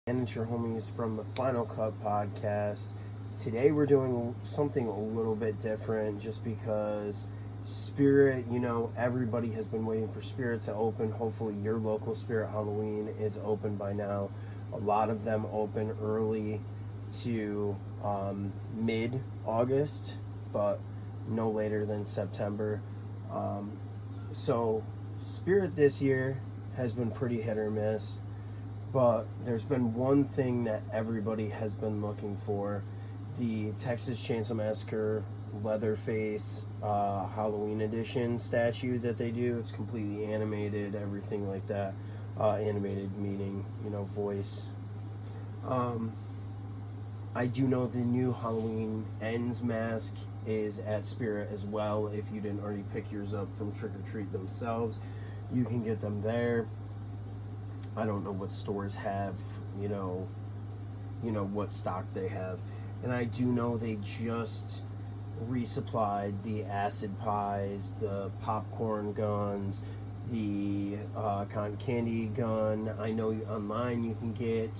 And it's your homies from the Final Cut podcast. Today we're doing something a little bit different just because Spirit, everybody has been waiting for Spirit to open. Hopefully your local Spirit Halloween is open by now. A lot of them open early to mid-August, but no later than September. So Spirit this year has been pretty hit or miss. But there's been one thing that everybody has been looking for. The Texas Chainsaw Massacre Leatherface Halloween edition statue that they do. It's completely animated, everything like that. Animated meaning, voice. I do know the new Halloween Ends mask is at Spirit as well. If you didn't already pick yours up from Trick or Treat themselves, you can get them there. I don't know what stores have, what stock they have. And I do know they just resupplied the acid pies, the popcorn guns, the cotton candy gun. I know online you can get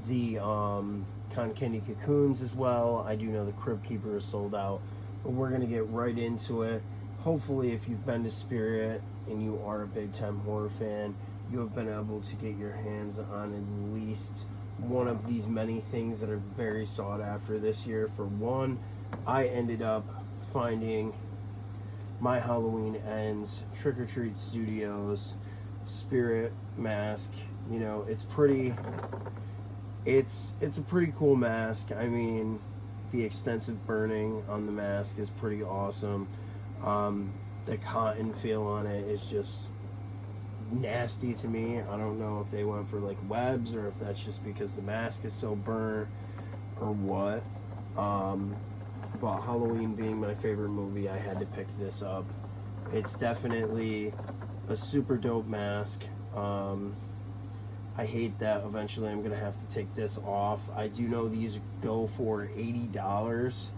the cotton candy cocoons as well. I do know the Crypt Keeper is sold out. But we're going to get right into it. Hopefully, if you've been to Spirit and you are a big time horror fan, you have been able to get your hands on at least one of these many things that are very sought after this year. For one, I ended up finding my Halloween Ends Trick or Treat Studios Spirit mask. It's a pretty cool mask. I mean, the extensive burning on the mask is pretty awesome. The cotton feel on it is just nasty to me. I don't know if they went for like webs or if that's just because the mask is so burnt or what. But Halloween being my favorite movie, I had to pick this up. It's definitely a super dope mask. I hate that eventually I'm gonna have to take this off. I do know these go for $80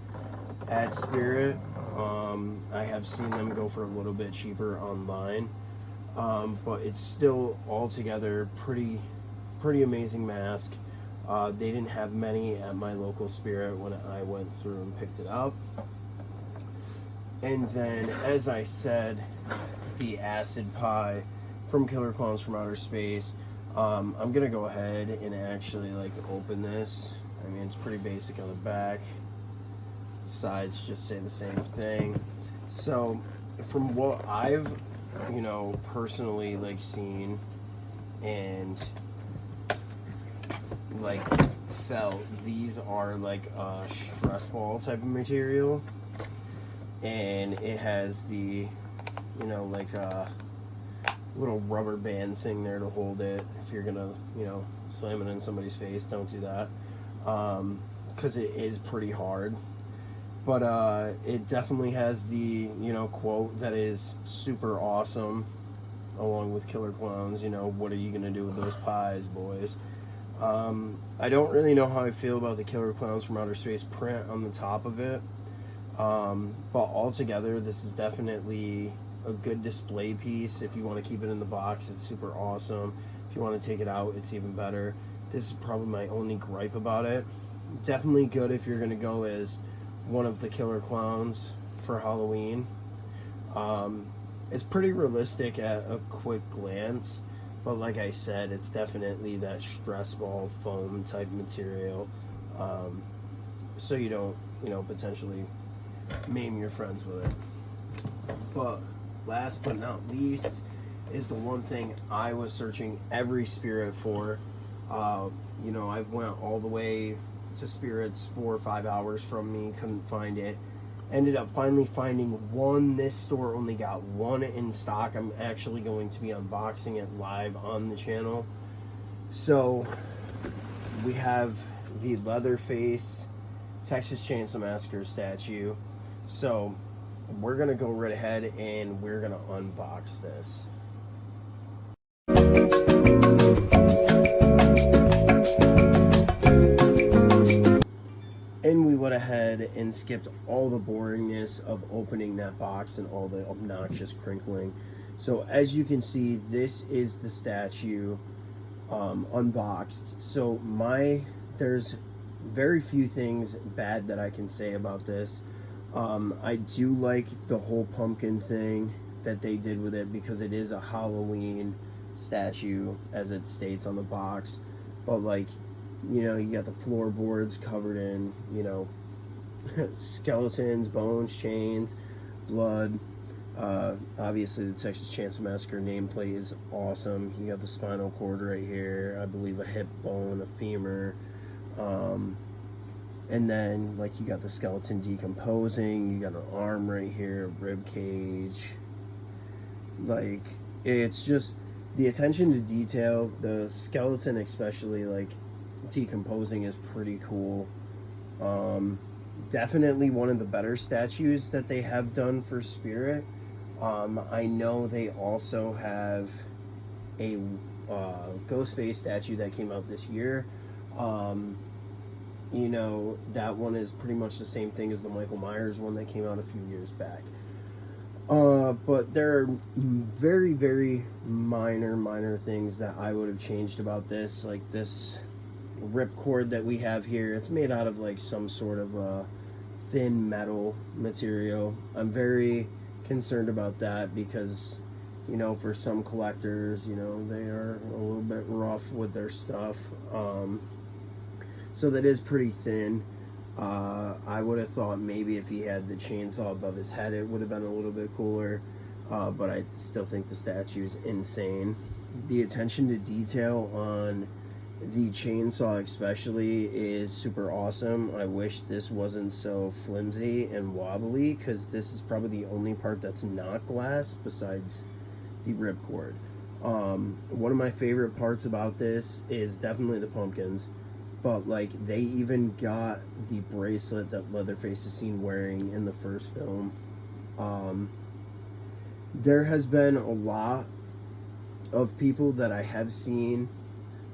at Spirit. I have seen them go for a little bit cheaper online. But it's still altogether pretty amazing mask. They didn't have many at my local Spirit when I went through and picked it up. And then, as I said, the acid pie from Killer Clowns from Outer Space. I'm gonna go ahead and actually open this. I mean, it's pretty basic on the back. Sides just say the same thing. So, from what I've personally seen and felt, these are a stress ball type of material, and it has the a little rubber band thing there to hold it. If you're gonna slam it in somebody's face, don't do that, because it is pretty hard. But it definitely has the, quote that is super awesome, along with Killer Clowns, what are you going to do with those pies, boys? I don't really know how I feel about the Killer Clowns from Outer Space print on the top of it. But altogether, this is definitely a good display piece. If you want to keep it in the box, it's super awesome. If you want to take it out, it's even better. This is probably my only gripe about it. Definitely good if you're going to go as one of the Killer Clowns for Halloween. It's pretty realistic at a quick glance, but like I said, it's definitely that stress ball foam type material, so you don't potentially maim your friends with it. But last but not least is the one thing I was searching every Spirit for. I've went all the way to Spirits 4 or 5 hours from me, couldn't find it. Ended up finally finding one. This store only got one in stock. I'm actually going to be unboxing it live on the channel. So we have the Leatherface Texas Chainsaw Massacre statue. So we're gonna go right ahead and we're gonna unbox this. And we went ahead and skipped all the boringness of opening that box and all the obnoxious crinkling. So as you can see, this is the statue. unboxed. So there's very few things bad that I can say about this. I do like the whole pumpkin thing that they did with it because it is a Halloween statue, as it states on the box. But like, you know, you got the floorboards covered in, you know, skeletons, bones, chains, blood. Obviously, the Texas Chainsaw Massacre nameplate is awesome. You got the spinal cord right here. I believe a hip bone, a femur. And then, like, you got the skeleton decomposing. You got an arm right here, rib cage. Like, it's just the attention to detail. The skeleton, especially, like, decomposing is pretty cool. Definitely one of the better statues that they have done for Spirit. I know they also have a Ghostface statue that came out this year. You know, that one is pretty much the same thing as the Michael Myers one that came out a few years back. But there are very, very minor things that I would have changed about this. Like this ripcord that we have here, it's made out of like some sort of thin metal material. I'm very concerned about that because, you know, for some collectors, you know, they are a little bit rough with their stuff. So that is pretty thin. I would have thought maybe if he had the chainsaw above his head, it would have been a little bit cooler. But I still think the statue is insane. The attention to detail on the chainsaw especially is super awesome. I wish this wasn't so flimsy and wobbly because this is probably the only part that's not glass besides the ripcord. One of my favorite parts about this is definitely the pumpkins. But, like, they even got the bracelet that Leatherface is seen wearing in the first film. There has been a lot of people that I have seen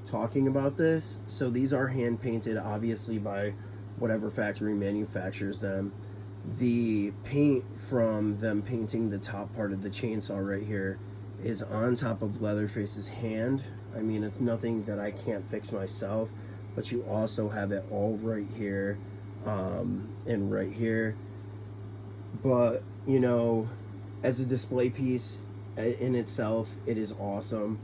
talking about this. So these are hand-painted, obviously, by whatever factory manufactures them. The paint from them painting the top part of the chainsaw right here is on top of Leatherface's hand. I mean, it's nothing that I can't fix myself. But you also have it all right here and right here. But, you know, as a display piece in itself, it is awesome.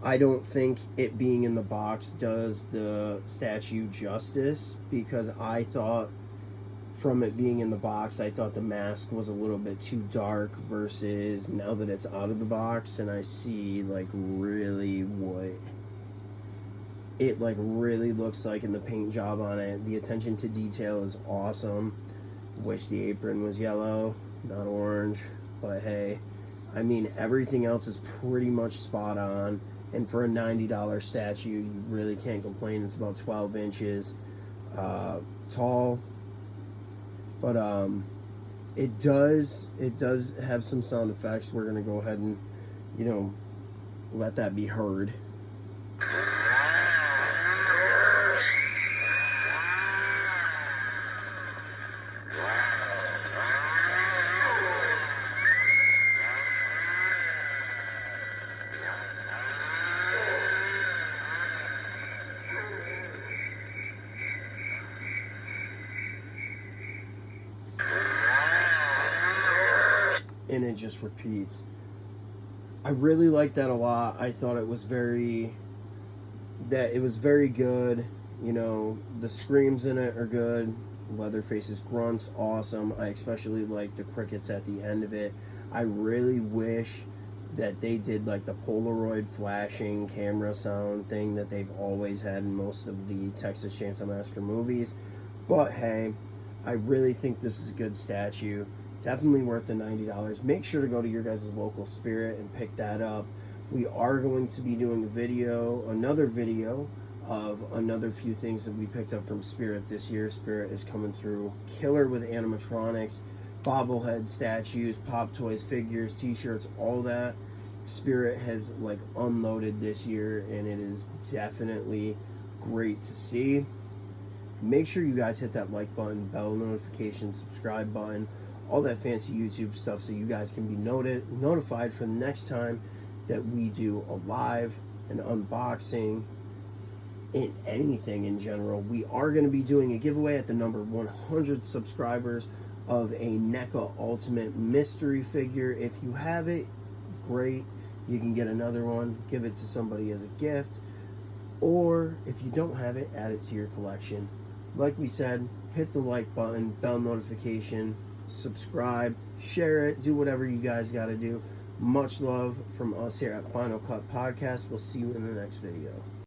I don't think it being in the box does the statue justice because I thought from it being in the box, I thought the mask was a little bit too dark versus now that it's out of the box and I see like really what it like really looks like in the paint job on it. The attention to detail is awesome. Wish the apron was yellow, not orange, but hey, I mean everything else is pretty much spot on, and for a $90 statue you really can't complain. It's about 12 inches tall, but it does have some sound effects. We're gonna go ahead and, you know, let that be heard. And it just repeats. I really like that a lot. I thought it was very good. You know, the screams in it are good. Leatherface's grunts, awesome. I especially like the crickets at the end of it. I really wish that they did like the Polaroid flashing camera sound thing that they've always had in most of the Texas Chainsaw Massacre movies. But hey, I really think this is a good statue. Definitely worth the $90. Make sure to go to your guys' local Spirit and pick that up. We are going to be doing another video of another few things that we picked up from Spirit this year. Spirit is coming through killer with animatronics, bobblehead statues, pop toys, figures, t-shirts, all that. Spirit has like unloaded this year and it is definitely great to see. Make sure you guys hit that like button, bell notification, subscribe button, all that fancy YouTube stuff so you guys can be notified for the next time that we do a live, an unboxing, in anything in general. We are going to be doing a giveaway at the number 100 subscribers of a NECA Ultimate Mystery figure. If you have it, great. You can get another one, give it to somebody as a gift, or if you don't have it, add it to your collection. Like we said, hit the like button, bell notification, subscribe, share it, do whatever you guys got to do. Much love from us here at Final Cut Podcast. We'll see you in the next video.